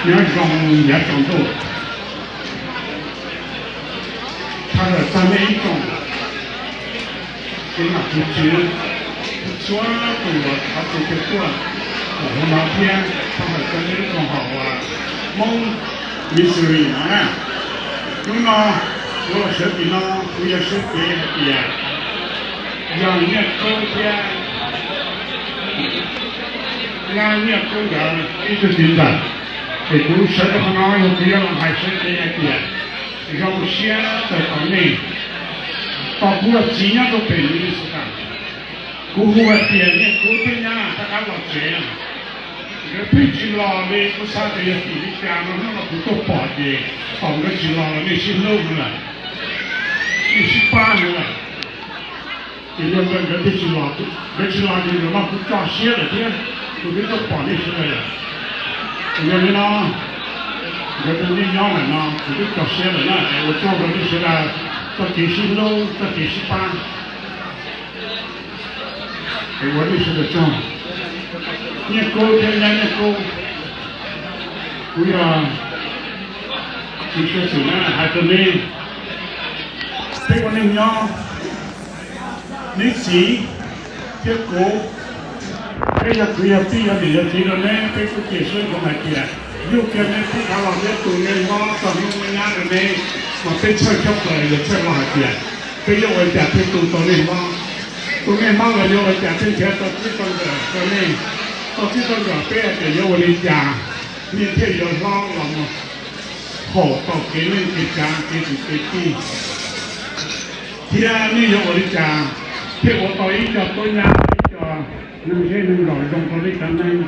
你要用也想做，他的三类一种，给他不知，说我他就去做，我那天他们跟那种好啊，梦没水呢，用呢，我手机呢，我也是别，让你周天，让你周天一直进展。这都说的很好，有不要还是这一点，让先在国内，到过几年都被你是的，过后的别人过几年大家老这样，这配置老的不啥的也比你家那么不多保的，放个去老那些漏了，那些办了，这个这些老的人嘛不抓些了，这都给都保那些了。有人呢，有的人养人呢，有的搞些人呢，我做过这些个，做电信路，做电信班，我这些个这样，你高天人家高，不要，这些事呢还是你，这个人养，你自结果。这个主要必要的要这个呢，这个解释过来的，有的呢，这他老的多年嘛，到你们家的呢，我被拆掉了，也拆了的，这要我家这多年嘛，多年嘛我要我家这钱到这种的，到呢，到这种的，别的要我的家，明天要老了嘛，好到给人给家给地，天你要我的家，给我到一家多年一家。有些人老用过的可能，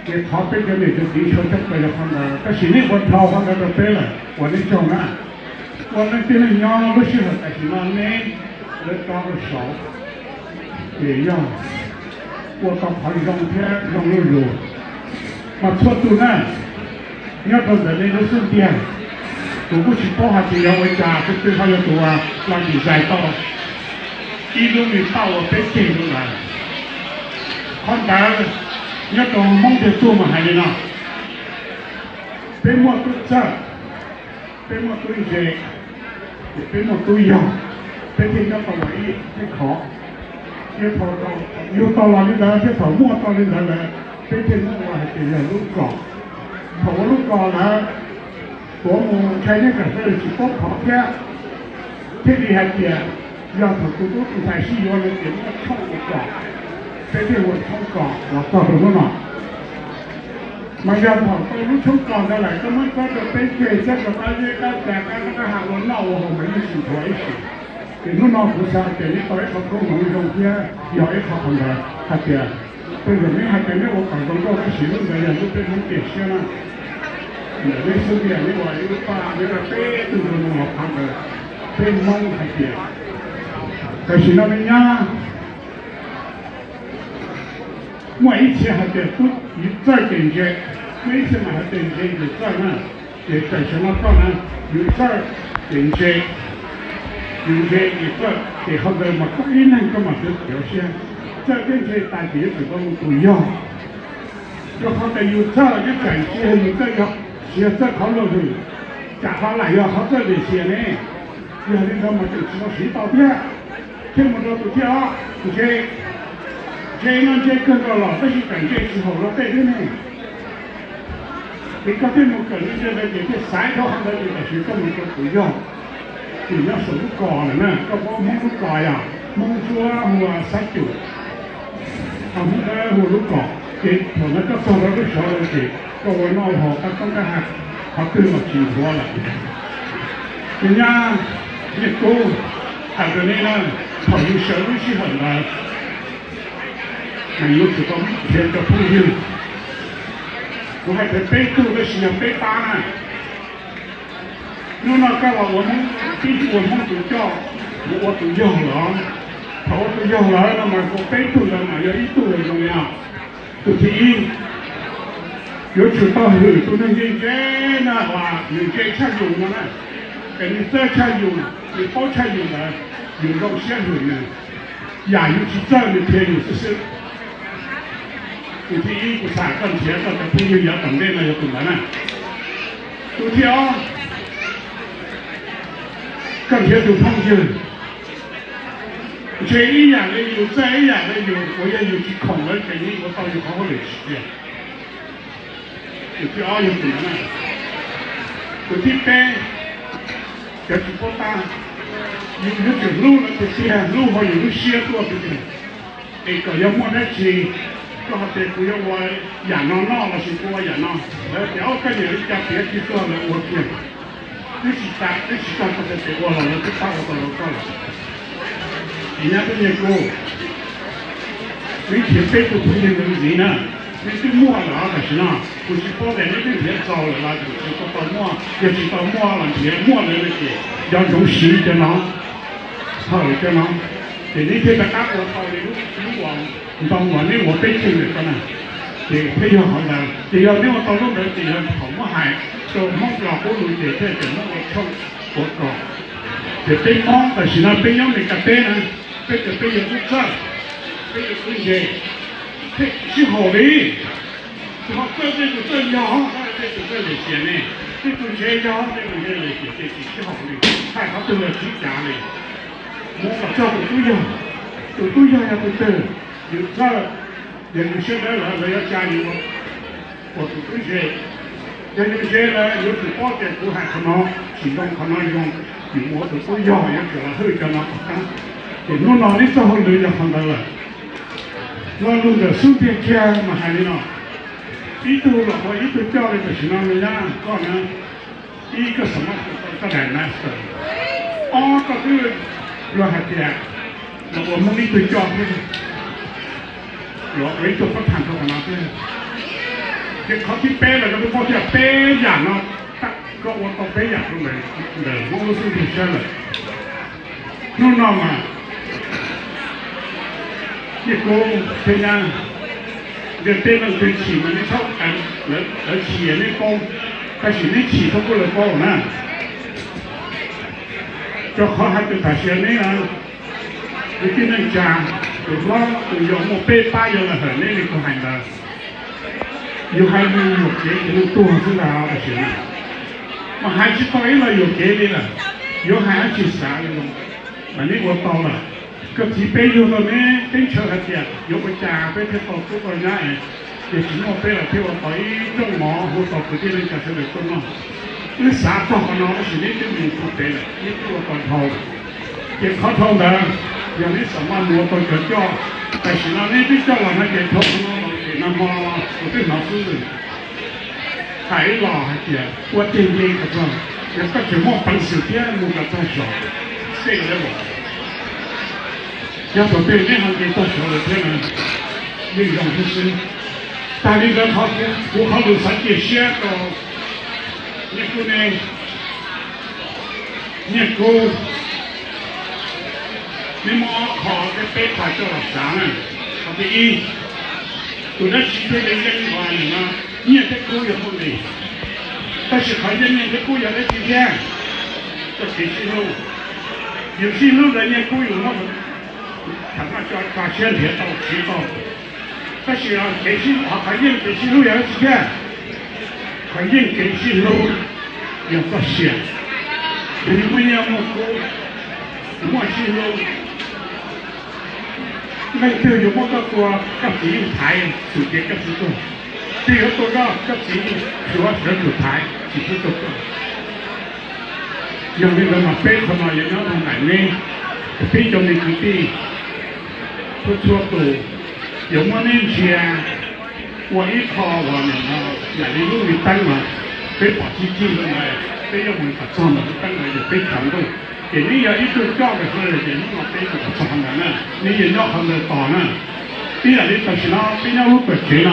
给他这个那个地球这个放的，但是呢，我掏放在这边了，我的讲啊，我们这人养不适合，但是嘛呢，来搞个少，也要，我到旁边让肉，嘛错多呢，要到人类的身边，如果去包下去要回家，这最好要多啊，让你再到。一路你把我被顶出来了，看白了，你要懂梦的做嘛还得呢？被我都这，被我都这，被我都一样，被人家把我一考，一考到又到哪里来？这到末到哪里来？被人家我还得要路搞，跑路搞来，我们开那个事去报考去，这里还点。要他多多不才是要人给那个唱我搞，这天我唱搞，我搞什么嘛？嘛要跑到路唱搞的来，他们这个被给这个把这个在那个喊我闹我们一起做一起，给我闹不上，给你到一个公共中间要一个很多，还得，这人民还跟着我搞工作的行动的人都变成变些了，人类身边的话有把那个被都弄了他们被蒙还得。但是那边呀，我以前还在不一再点击，每次嘛还点击一再呢，也在什么当然有再点击，有些一再给后头嘛各一人干嘛就表现，这点击大家子都一样，要后头有再就感谢有这个，现在考虑的，假发来要好这里些呢，有的他们就知道谁到店。这么多不叫，这呢这更高了，这是感觉之后了，对的呢。你搞这么个人家的，这三条行的这个是根本就不要，人家手高了呢，搞我们都高呀，蒙说我39，他们我都高，给他们这做了个小东西，搞我闹好，他刚才还跟我挺多了，人家一go，还有呢。朋友小东西很难，没有知道以前的朋友，我还在被动的时候被打呢。那么干了我们必须我们都叫，我都要了，我都要了，那么我被动的嘛，要一动的怎么样？都听，有知道有都能认真的话，人家才用了呢，给你这才用，你包才用了。有到现在呢，亚尤其这样的天有是，有天一不啥挣钱，到这朋友也等待了要怎么呢？有天啊，挣钱就碰见，这一样的有，这一样的有，我也有去考了，给你我到底好好的去。有天啊，有怎么呢？有天班，要去报单，有走路了，这些路好有些多对不对？那个要摸得起。ก็เขาเด็กกูยังว่าอย่างนอกเราสิกูว่าอย่างนอกแล้วเดี๋ยวก็เนี่ยจะเปลี่ยนที่ตัวเลยโอเคนี่สิตาก็จะเด็กว่าเราแล้วก็ตั้งตัวเราก็อีนี้ก็เนี่ยกู你前辈都不认人人呢，你去摸了还是呢？不是包在那边别招了啦，就是说到摸，要去到摸了别摸了那些，要用心的呢，好的呢，给那些在大国好的如果。你当我那我被经历过呢，这个非常好的，只要那我到路边只要跑不海，就梦老不如这些怎么我冲我搞，这被梦的是呢，被用那个被呢，被这被有不正，被有这些，这是好的，是吧？这就这样，这就这里写呢，这种学校这种这里写这是好的，太好多了几家的，我把这个都要，都要呀，对不对？有这有些人来要加油，我同学，有些人有时报点不还可能行动可能用，我都要也给了后跟了，给弄哪里之后人就看到了，我弄的手边家嘛还的呢，一头了我一头叫了个行了人家可能一个什么个奶奶是，哦，这个我还点，我们那头叫不是。我做不谈到可能是，这เขาที่เป๊ะเลยก็เป็นพวกที่เป๊ะอย่างเนาะก็ว่าต้องเป๊ะอย่างเลยเดี๋ยวมันรู้สึกดีเช่นเลยนู่นน้องอ่ะนี่กูเป็นยังเดี๋ยวเต้นมันเป็นฉี่มันไม่เท่ากันแล้วฉี่นี่กงแต่ฉี่นี่ฉี่เขาก็เลยกงนะจะเขาให้เป็นแต่เชียนี่นะที่นั่นจาง有说有我被扒有了很那个不喊的，有还没有给你多是啦不行，我还去到了有给你了，有还去啥那种，反正我到了，个几杯有了呢，跟车还点，有个家被他到这个人哎，也是我背了，给我到一种毛或到附近人家这里种了，那啥做好了，是你就没出对了，你给我到头，给靠头的。有的什么我都觉叫，但是呢，那边叫我那点头，那么我对老师还老还点，我天天可是，也不怎么本事点，我个在小，这个我，要说对那行给到小的天呢，应用就是，但那个考试，我考虑三节写到，你说呢？你说。你莫考这被考叫了啥呢？考第一，有的几天的人考你呢，你也在高考后的，但是考人家在高考的几天，这学习路，有些路人家高考那么，他那叫把钱贴到提到，但是啊，学习啊，考人学习路也有几天，考人学习路要不写，你们要么高，莫去路。ไม่เจออยู่พวกก็ตัวกับสีไทยสุดเด็ดกับสีตัวที่เขาตัวก็กับสีถือว่าเสือสุดท้ายสีที่ตัวยังมีเรามาเป๊ะขนาดอย่างนั้นทางไหนนี่พี่จงในคือพี่ทุกชั่วตัว有么年前我一考完了啊อย่าได้รู้มีตั้งมาไปปอดที่จิ้มเลยไปยังมันปัดซ้อมมันตั้งเลยจะไปทำด้วย给你要一个教的时候，给你往背后放的呢，你也要很多打呢。第二，你不是啦，比较有本钱啦，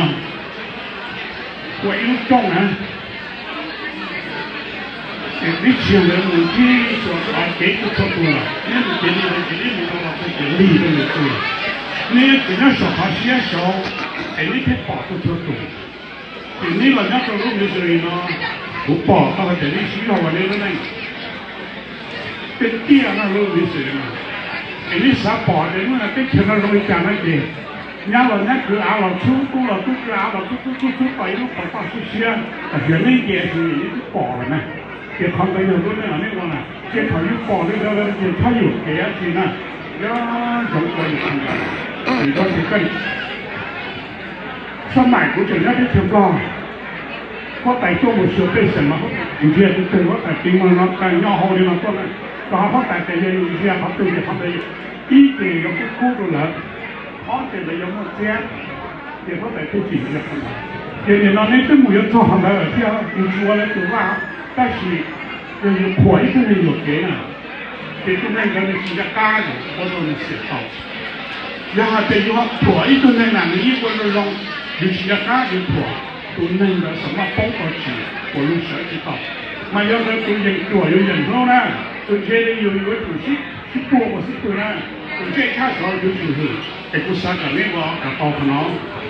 我有种呢。你请人问题说啊，给不错多了，你是给你的，给你没到了，这给力都没对。你只要小孩先小，给你可以保护错多。给你人家走路没事呢，我保到了给你需要我那个呢。เป็นเตี้ยนะรู้วิเศษนะไอ้นี่สาปอดเลยเมื่อเป็นเชนเราไปจานนั่นเอง nhà là nhà cửa áo là chú cũng là cứ áo là chú phải lúc phải bao chú xeแต่เดี๋ยวนี้เกี่ยคือปอเลยนะเกี่ยทำไปอยู่ด้วยนะนี่ว่านะเกี่ยเขาอยู่ปอด้วยแล้วเกี่ยเขาอยู่เกี่ยทีนะย่าสงสัยทำกันถึงก็ถึงกันสมัยกูจะน่าจะถึงก็เพราะแต่ตัวมันเชื่อเป็น什么有些就对我在兵嘛那在要好的那个呢然后他在这些有些他对的他的一点有不孤独了他这个有没这样也不在做几个很好เดี๋ยวเราเนี่ยต้อง有做好的ที่有说了就ว่า但是有火一个人有钱啊这个那个是要干的我都能写到然后这句话火一个人呢你一个人用就是要干就火都那个什么包括纸我用手指头嘛要是都人多有人头呢都觉得有一个主席是多我是多呢我最开始就是给不杀个那个给包可能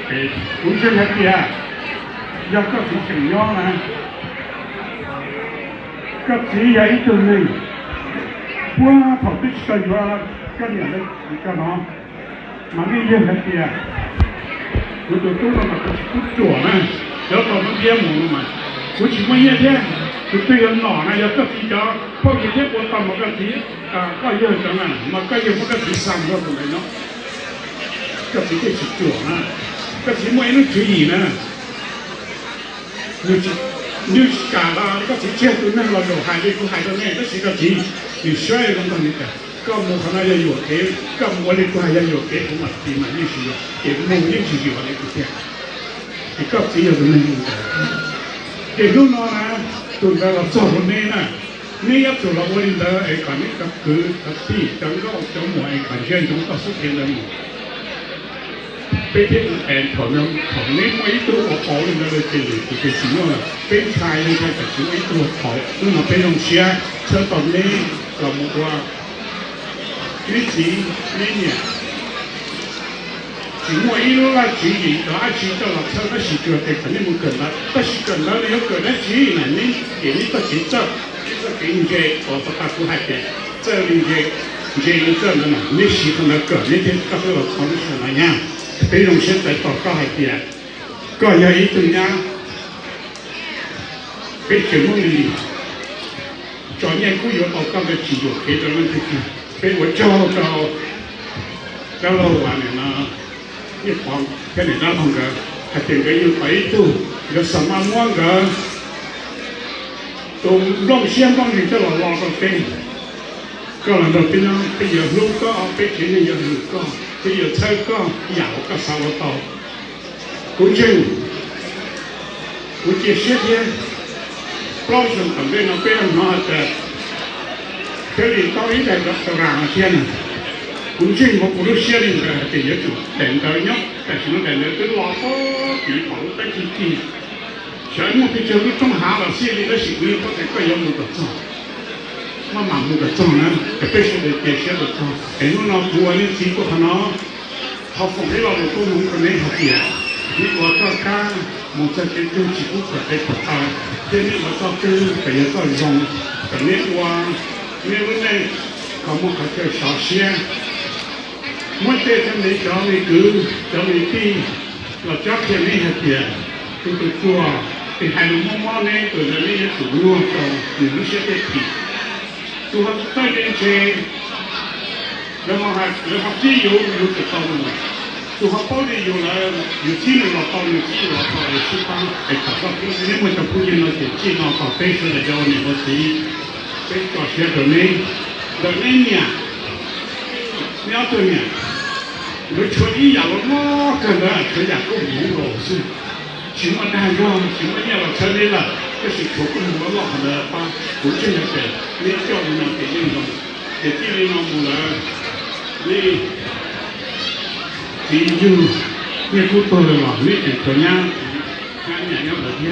给不是那边要个体怎样呢个体有一个人我跑去个月个年的一个呢嘛那些那边我都做了那个不做呢要搞成节目了嘛我请问一天就对人老呢要个体叫跑一天我到某个体ก็เยอะจังอ่ะมันก็ยังมันก็ติดซ้ำก็ตรงไหนเนาะก็ติดได้สุดจั่วนะก็ติดมวยนึกถืออีนะนึกกาลาก็ติดเชี่ยวตัวนั้นเราโดดหายไปกูหายตัวนี้ก็ติดก็ติดอยู่ช่วยกันตรงนี้กันก็มัวขนาดยังอยู่เก๋ก็มัวเลยกูหายยังอยู่เก๋ผมมาตีมันนี่สิเก๋มัวยิ่งสิอยู่อะไรกูเที่ยไอ้ก็ติดอยู่ตรงนี้อยู่เก๋รู้น้องนะตัวเราสองคนนี้นะนี่ยับตัวเราวันนี้ไอ้การนี้ก็คือที่จังก็จังหวะไอ้การเชื่อจงก็สุดเพียงเลยเป็นที่แอนของนี้ไม่ตัวเขาเลยนะเลยเป็นสิ่งว่าเป็นชายเลยแต่สิ่งไม่ตัวเขาซึ่งเราเป็นองเชียเชื่อตอนนี้เราบอกว่าวิธีนี่เนี่ยสิ่งว่าอีรู้ว่าสิ่งนี้เราอาชีพเราเชื่อว่าสิ่งเกิดแต่คนนี้มันเกิดแล้วแต่สิ่งเกิดแล้วเนี่ยเกิดได้สิ่งนั้นนี่เดี๋ยวนี้ก็จิตใจ这给你这我不大出海边，这里这一个人嘛，你喜欢那个，那天刚才我考虑是那样，这种现在到高海边，高要一顿呀，被节目里，专业雇有到高的机构，给他们去，被我教了完了呢，一晃跟你那同个，还点个有百度，有什么么个。ตรงร่องเชียงต้องอยู่ตลอดรอก็เป็นก็หลังจากเป็นยังไปเหยียบลูกก็เอาไปกินเหยียบลูกก็ไปเหยียบเท้าก็เหยาก็สาวต่อคุณเชื่อคุณเชื่อเสียทีปล้อยส่งทำได้เราเป็นน้อยแต่เดี๋ยวตอนนี้แต่กับตารางเชียนคุณเชื่อว่าคุณรู้เสียนี่ก็จะเยอะจุดแต่ตอนนี้แต่สิ่งนั้นแต่รอก็ปีของแต่ที่小木比较种下了，心里的心里不太个要木的种，我盲目的种呢，特别是的这些的种，哎，我那我呢结果可能，他放在了我都弄个那好点，你我到家，我在这种几乎可在不他，这里我到这个也到用，可能我，因为呢，他们还叫小些，我在这里教你个，教你地，我教给你好点，都做。thì hai đứa mong này từ giờ đi chủ luôn còn những cái xe thì tôi học tới đến xe rồi mà chỉ yêu được tao mà tôi học bao nhiêu là nhiều chi là tao nhiều chi là tao để xuất phát để cả các cái nếu mà tập huấn nó thì chỉ nó có thể là cho mình có thể cái trò chơi rồi nên nhỉ nhớ tôi nhỉ rồi chơi đi giờ nó cần là chơi nhà cũng đủ rồi chứ请问大哥，请问要车内了，这是可不能落好的把不正的给，你叫你们给运动，给地里弄不了，你就你不多了嘛，你就这样，看人要不天，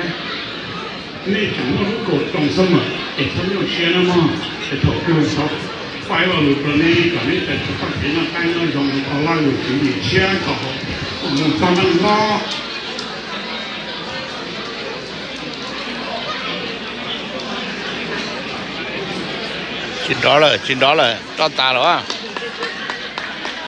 你怎么如果动什么，给他们用钱了嘛，给投给他，快了如果你可能在发钱了，干那种好拉有钱的钱搞，我们帮他拉。chín đó là cho ta rồi á